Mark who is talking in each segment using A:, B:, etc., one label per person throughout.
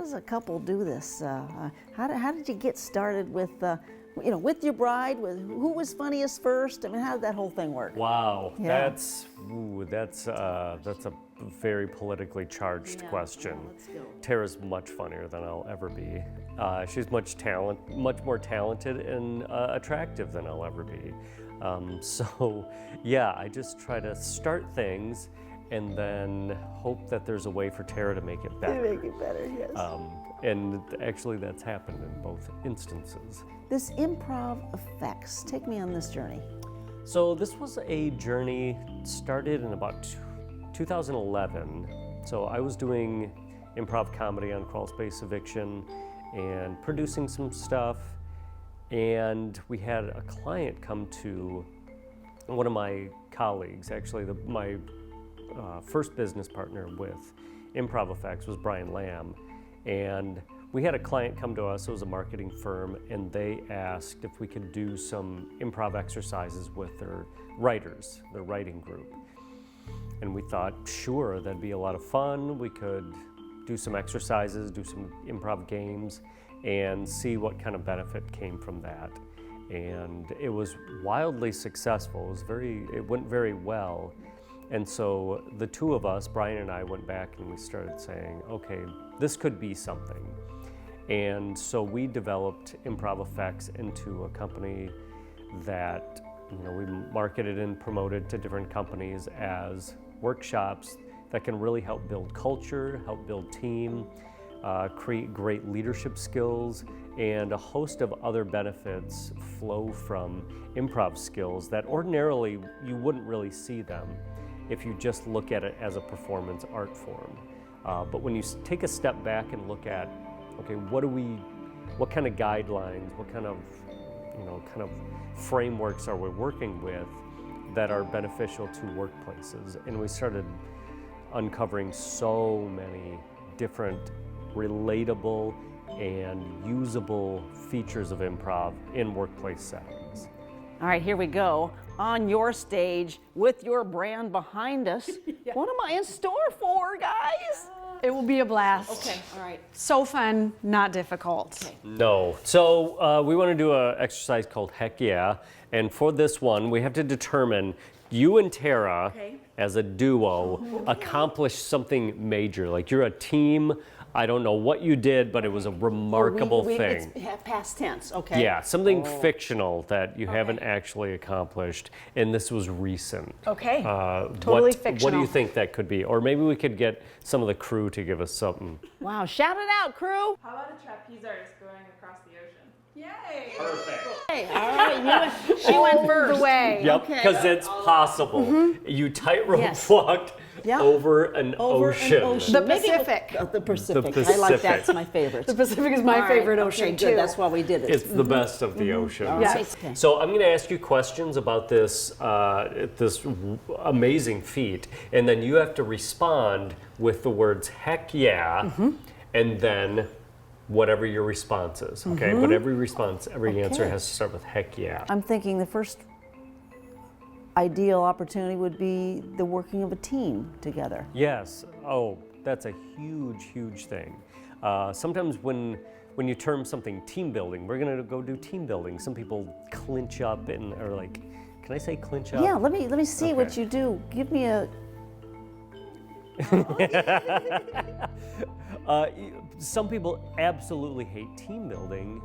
A: does a couple do this? How did you get started with, with your bride? Who was funniest first? I mean, how did that whole thing work?
B: Wow,
A: Yeah.
B: that's a very politically charged question.
A: Well, let's go.
B: Tara's much funnier than I'll ever be. She's much more talented and attractive than I'll ever be. So yeah, I just try to start things and then hope that there's a way for Tara to make it better.
A: Make it better, yes.
B: And actually that's happened in both instances.
A: This Improv Effects, take me on this journey.
B: So this was a journey started in about 2011. So I was doing improv comedy on Crawl Space Eviction and producing some stuff. And we had a client come to one of my colleagues, actually my first business partner with Improv Effects was Brian Lamb. And we had a client come to us, it was a marketing firm, and they asked if we could do some improv exercises with their writers, their writing group. And we thought, sure, that'd be a lot of fun. We could do some exercises, do some improv games, and see what kind of benefit came from that. And it was wildly successful. It went very well. And so the two of us, Brian and I, went back and we started saying, okay, this could be something. And so we developed Improv Effects into a company that we marketed and promoted to different companies as workshops that can really help build culture, help build team, create great leadership skills, and a host of other benefits flow from improv skills that ordinarily you wouldn't really see them if you just look at it as a performance art form. But when you take a step back and look at, okay, what kind of guidelines, what kind of frameworks are we working with that are beneficial to workplaces? And we started uncovering so many different relatable and usable features of improv in workplace settings.
A: All right, here we go. On your stage with your brand behind us.
C: Yeah.
A: What am I in store for, guys?
C: It will be a blast.
A: Okay, all right.
C: So fun, not difficult.
A: Okay.
B: No. So we want to do an exercise called Heck Yeah. And for this one, we have to determine you and Tara, as a duo, accomplish something major. Like you're a team. I don't know what you did, but it was a remarkable thing.
A: It's past tense, okay.
B: Yeah, something fictional that you haven't actually accomplished, and this was recent.
C: Okay,
B: What
C: totally
B: do
C: fictional.
B: you think that could be? Or maybe we could get some of the crew to give us something.
A: Wow, shout it out, crew.
D: How about a trapeze artist going across the ocean?
C: Yay!
B: Perfect.
A: Hey, all right, she went first.
C: The way.
B: Yep, because it's possible. You tightrope
A: Yes.
B: walked
A: Yeah.
B: over an
A: Over
B: ocean.
A: an ocean.
C: The
A: Maybe
C: Pacific.
A: The Pacific.
B: The
A: I like that.
B: Pacific.
A: It's my favorite.
C: The Pacific is my
A: All right,
C: favorite ocean
A: okay,
C: too.
A: good. That's why we did it.
B: It's the best of the oceans.
A: All
C: Yes.
A: right. Okay.
B: So I'm going to ask you questions about this amazing feat, and then you have to respond with the words "heck yeah," and then whatever your response is. Okay, but every answer has to start with "heck yeah."
A: I'm thinking the first ideal opportunity would be the working of a team together.
B: Yes. Oh, that's a huge thing. Sometimes when you term something team building, we're going to go do team building. Some people clinch up and are like, can I say clinch up?
A: Yeah, let me see what
B: Okay.
A: you do. Give me a.
B: Some people absolutely hate team building.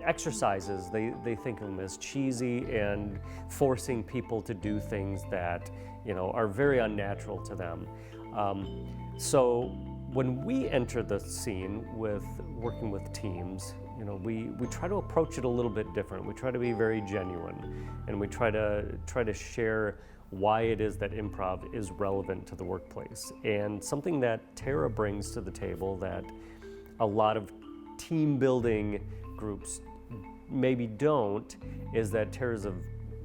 B: Exercises, they think of them as cheesy and forcing people to do things that are very unnatural to them. So when we enter the scene with working with teams, we try to approach it a little bit different. We try to be very genuine, and we try to share why it is that improv is relevant to the workplace. And something that Tara brings to the table that a lot of team building groups maybe don't is that Tara's a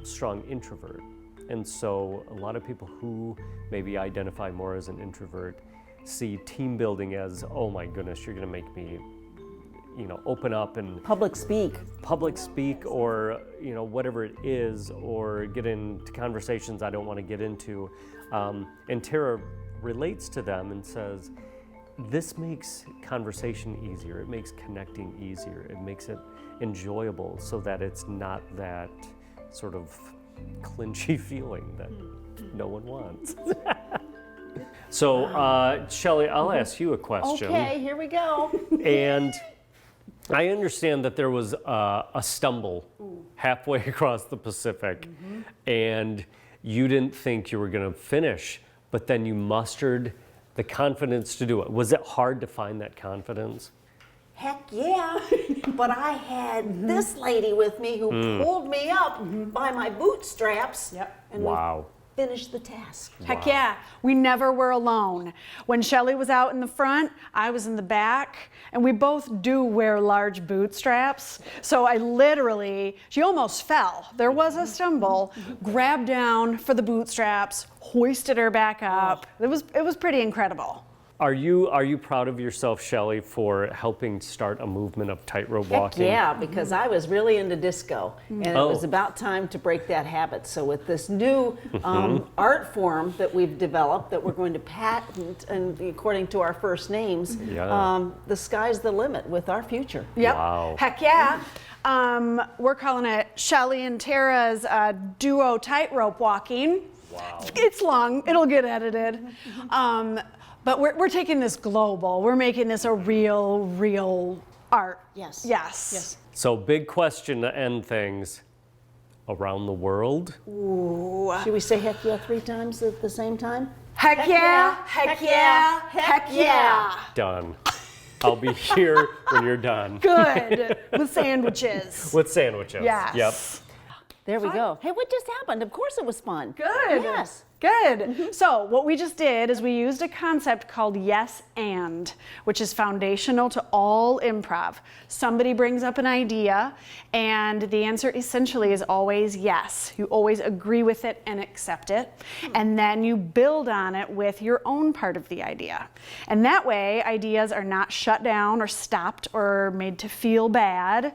B: strong introvert. And so a lot of people who maybe identify more as an introvert see team building as, oh my goodness, you're gonna make me open up and
A: Public speak.
B: or whatever it is, or get into conversations I don't want to get into. And Tara relates to them and says, this makes conversation easier. It makes connecting easier. It makes it enjoyable so that it's not that sort of clinchy feeling that no one wants. So, Shelley, I'll ask you a question.
A: Okay, here we go.
B: And I understand that there was a stumble halfway across the Pacific, and you didn't think you were going to finish, but then you mustered the confidence to do it. Was it hard to find that confidence?
A: Heck yeah, but I had this lady with me who pulled me up by my bootstraps.
C: Yep.
A: And
B: Wow.
A: we finished the task.
C: Heck yeah, we never were alone. When Shelley was out in the front, I was in the back, and we both do wear large bootstraps. So I literally, she almost fell. There was a stumble, grabbed down for the bootstraps, hoisted her back up. It was pretty incredible.
B: Are you proud of yourself, Shelley, for helping start a movement of tightrope
A: Heck
B: walking?
A: yeah, because I was really into disco, and it was about time to break that habit. So with this new art form that we've developed that we're going to patent, and according to our first names, the sky's the limit with our future.
C: Yep.
B: Wow.
C: Heck yeah. We're calling it Shelley and Tara's duo tightrope walking.
B: Wow.
C: It's long. It'll get edited. But we're taking this global. We're making this a real art.
A: Yes.
C: Yes.
B: So big question to end things. Around the world?
A: Should we say heck yeah 3 times at the same time?
C: Heck yeah, heck yeah, heck yeah.
B: Done. I'll be here when you're done.
C: Good. With sandwiches.
B: With sandwiches.
C: Yes.
B: Yep.
A: There we go. Hey, what just happened? Of course it was fun.
C: Good.
A: Yes.
C: Good. So what we just did is we used a concept called yes and, which is foundational to all improv. Somebody brings up an idea, and the answer essentially is always yes. You always agree with it and accept it, and then you build on it with your own part of the idea. And that way, ideas are not shut down or stopped or made to feel bad.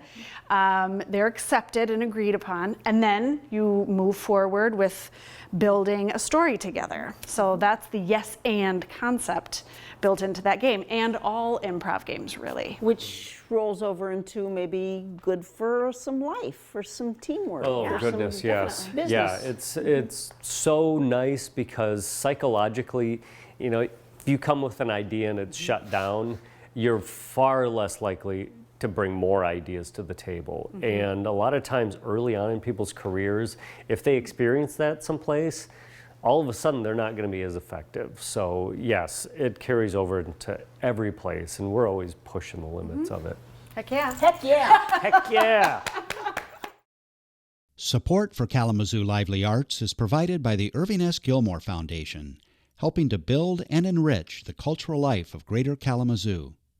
C: They're accepted and agreed upon, and then you move forward with building a story together. So that's the yes and concept built into that game, and all improv games really.
A: Which rolls over into maybe good for some life, for some teamwork.
B: Oh
A: for
B: goodness,
A: some
B: yes.
A: business.
B: Yeah, it's so nice because psychologically, you know, if you come with an idea and it's shut down, you're far less likely to bring more ideas to the table. And a lot of times early on in people's careers, if they experience that someplace, all of a sudden they're not going to be as effective. So yes, it carries over into every place, and we're always pushing the limits of it.
C: Heck yeah.
A: Heck yeah.
B: Heck yeah!
E: Support for Kalamazoo Lively Arts is provided by the Irving S. Gilmore Foundation, helping to build and enrich the cultural life of Greater Kalamazoo.